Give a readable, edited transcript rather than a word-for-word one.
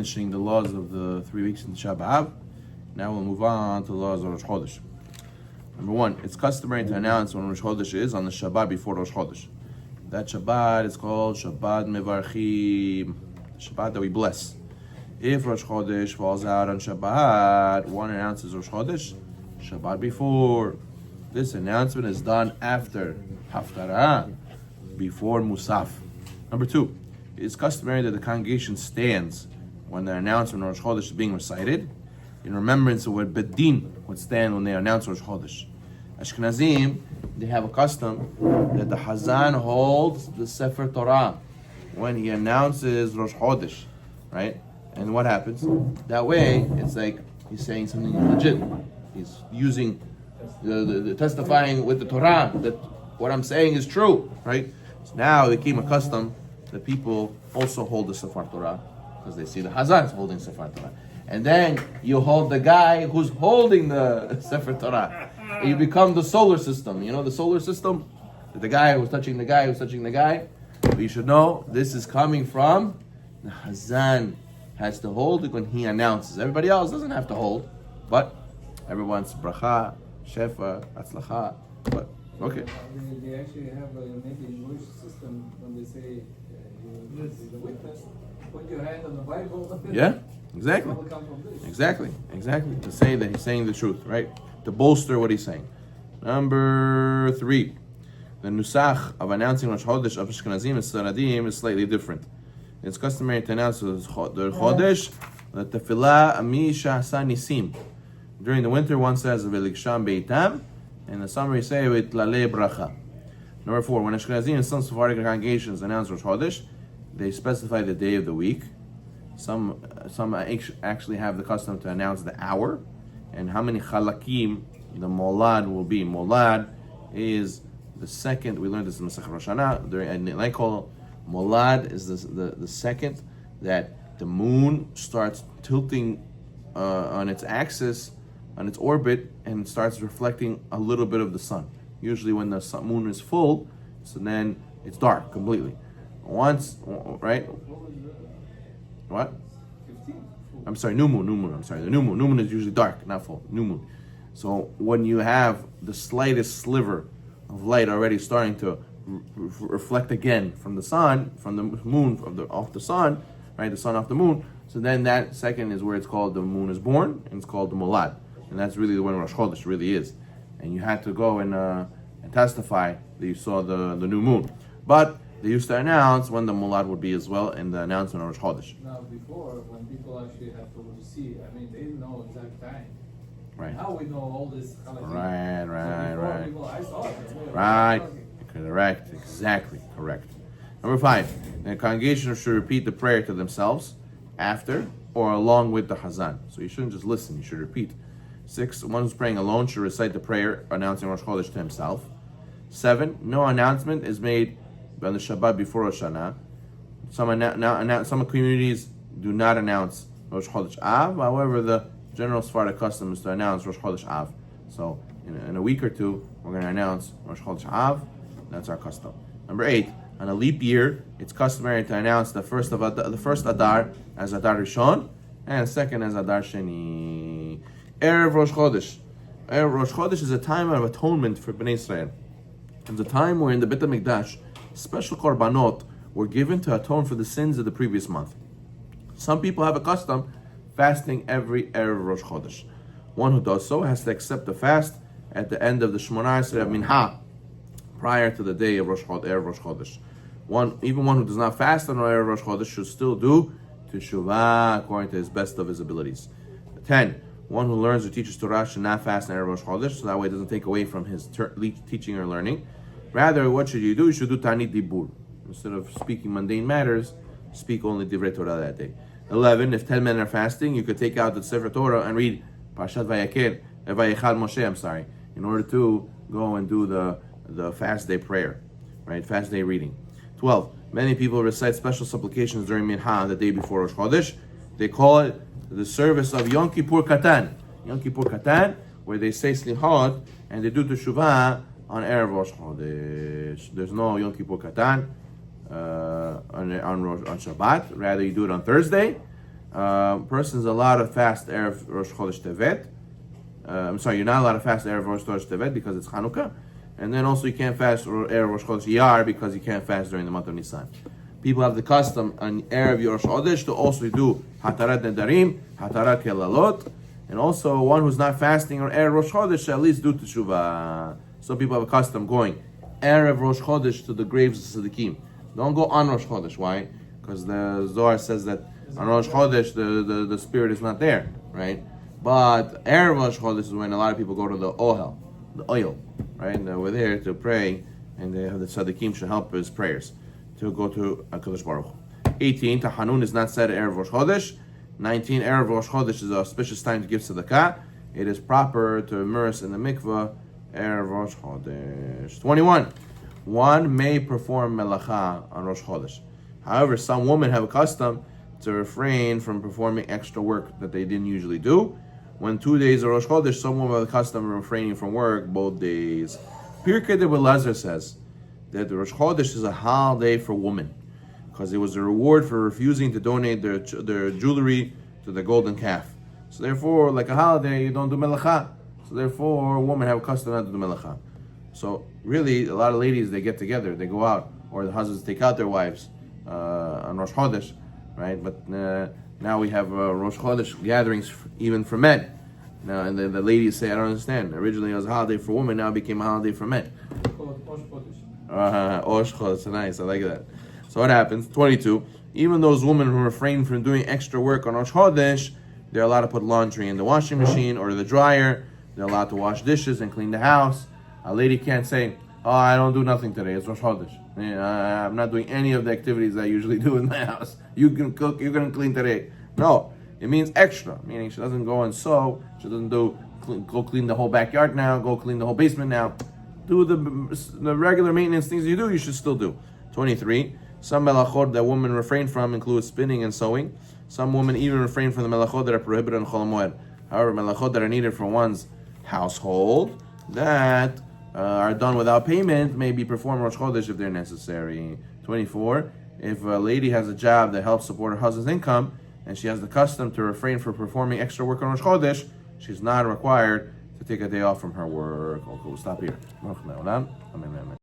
finishing the laws of the 3 weeks in Tisha B'Av. Now we'll move on to the laws of Rosh Chodesh. Number one, it's customary to announce when Rosh Chodesh is on the Shabbat before Rosh Chodesh. That Shabbat is called Shabbat Mevarchim, Shabbat that we bless. If Rosh Chodesh falls out on Shabbat, one announces Rosh Chodesh Shabbat before. This announcement is done after Haftarah, before Musaf. Number two, it is customary that the congregation stands when the announcement of Rosh Chodesh is being recited, in remembrance of what Bedin would stand when they announce Rosh Chodesh. Ashkenazim, they have a custom that the Hazan holds the Sefer Torah when he announces Rosh Chodesh, right? And what happens? That way, it's like he's saying something legit. He's using the testifying with the Torah that what I'm saying is true, right? So now it became a custom that people also hold the Sefer Torah because they see the Hazan holding Sefer Torah. And then you hold the guy who's holding the Sefer Torah. And you become the solar system. You know the solar system? The guy who's touching the guy who's touching the guy. But you should know this is coming from the Hazan has to hold it when he announces. Everybody else doesn't have to hold. But everyone's bracha, shefa, atzlacha. But okay. They actually have maybe a Jewish system when they say the witness, put your hand on the Bible. Yeah. Exactly. To say that he's saying the truth, right? To bolster what he's saying. Number three, the nusach of announcing Rosh Chodesh of Ashkenazim and Sfaradim is slightly different. It's customary to announce the Chodesh, the Tefillah Amisha Nisim. During the winter, one says Veliksham Beitam, and the summer you say with Lale Bracha. Number four, when Ashkenazim and some Sephardic congregations announce Rosh Chodesh, they specify the day of the week. Some actually have the custom to announce the hour and how many chalakim the molad will be. Molad is the second. We learned this in Masechet Rosh Hashanah during Nightcall. Molad is the second that the moon starts tilting on its axis, on its orbit, and starts reflecting a little bit of the sun. Usually, when the moon is full, so then it's dark completely. Once, right? What? 15. I'm sorry, new moon. I'm sorry, the new moon. New moon is usually dark, not full. New moon. So when you have the slightest sliver of light already starting to reflect again from the sun, from the moon, off the sun, right? The sun off the moon. So then that second is where it's called the moon is born, and it's called the molad, and that's really when Rosh Chodesh really is. And you had to go and testify that you saw the new moon, but they used to announce when the molad would be as well in the announcement of Rosh Chodesh. Now, before, when people actually have to see, I mean, they didn't know exact time. Right. Now we know all this kind of thing. Right. People, I saw it. Right. Correct. Exactly. Correct. Number five, the congregation should repeat the prayer to themselves after or along with the Hazan. So you shouldn't just listen, you should repeat. 6, one who's praying alone should recite the prayer announcing Rosh Chodesh to himself. 7, no announcement is made on the Shabbat before Rosh Hashanah. Some communities do not announce Rosh Chodesh Av. However, the general Sephardic custom is to announce Rosh Chodesh Av. So in a week or two, we're going to announce Rosh Chodesh Av. That's our custom. Number 8, on a leap year, it's customary to announce the first Adar as Adar Rishon and the second as Adar Sheni. Erev Rosh Chodesh. Erev Rosh Chodesh is a time of atonement for Bnei Israel. It's a time where in the Beit HaMikdash, special korbanot were given to atone for the sins of the previous month. Some people have a custom fasting every Erev Rosh Chodesh. One who does so has to accept the fast at the end of the Shmoneh Esrei of Minha, prior to the day of Erev Rosh Chodesh. Even one who does not fast on Erev Rosh Chodesh should still do teshuvah according to his best of his abilities. 10. One who learns or teaches Torah should not fast on Erev Rosh Chodesh, so that way it doesn't take away from his teaching or learning. Rather, what should you do? You should do Tanit Dibur. Instead of speaking mundane matters, speak only Divrei Torah that day. 11. If 10 men are fasting, you could take out the Sefer Torah and read Parashat Vayechal Moshe, in order to go and do the fast day prayer, right? Fast day reading. 12. Many people recite special supplications during Minha the day before Rosh Chodesh. They call it the service of Yom Kippur Katan. Yom Kippur Katan, where they say Slichot and they do Teshuvah on Erev Rosh Chodesh. There's no Yom Kippur Katan on Shabbat. Rather, you do it on Thursday. person's allowed to fast Erev Rosh Chodesh Tevet. You're not allowed to fast Erev Rosh Chodesh Tevet because it's Hanukkah. And then also you can't fast Erev Rosh Chodesh Iyar because you can't fast during the month of Nisan. People have the custom on Erev Rosh Chodesh to also do Hatarat Nedarim, Hatarat Kelalot, and also one who's not fasting on Erev Rosh Chodesh at least do Teshuvah. Some people have a custom going Erev Rosh Chodesh to the graves of Tzaddikim. Don't go on Rosh Chodesh. Why? Because the Zohar says that on Rosh Chodesh the spirit is not there, right? But Erev Rosh Chodesh is when a lot of people go to the Ohel, the oil, right? And we're there to pray, and they have the Tzaddikim should help his prayers to go to HaKadosh Baruch Hu. 18, Tahanun is not said Erev Rosh Chodesh. 19, Erev Rosh Chodesh is an auspicious time to give tzedakah. It is proper to immerse in the mikveh Erev Rosh Chodesh. 21, one may perform melacha on Rosh Chodesh. However, some women have a custom to refrain from performing extra work that they didn't usually do. When 2 days of Rosh Chodesh, some women have a custom of refraining from work both days. Pirkei de Belazar says that the Rosh Chodesh is a holiday for women because it was a reward for refusing to donate their jewelry to the golden calf. So therefore, like a holiday, you don't do melacha. So therefore, women have a custom not to do melacha. So really, a lot of ladies, they get together, they go out, or the husbands take out their wives on Rosh Chodesh, right? But now we have Rosh Chodesh gatherings even for men. Now, and the ladies say, I don't understand. Originally it was a holiday for women, now it became a holiday for men. Rosh Chodesh, nice, I like that. So what happens? 22. Even those women who refrain from doing extra work on Rosh Chodesh, they're allowed to put laundry in the washing machine or the dryer. They're allowed to wash dishes and clean the house. A lady can't say, oh, I don't do nothing today, it's Rosh Chodesh. I'm not doing any of the activities I usually do in my house. You can cook, you're going to clean today. No, it means extra, meaning she doesn't go and sew, she doesn't go clean the whole backyard now, go clean the whole basement now. Do the regular maintenance things you do, you should still do. 23, some melachot that women refrain from include spinning and sewing. Some women even refrain from the melachot that are prohibited on Chol Moed. However, melachot that are needed for one's household, that are done without payment, may be performed Rosh Chodesh if they're necessary. 24, if a lady has a job that helps support her husband's income, and she has the custom to refrain from performing extra work on Rosh Chodesh, she's not required to take a day off from her work. Okay, we'll stop here. Amen.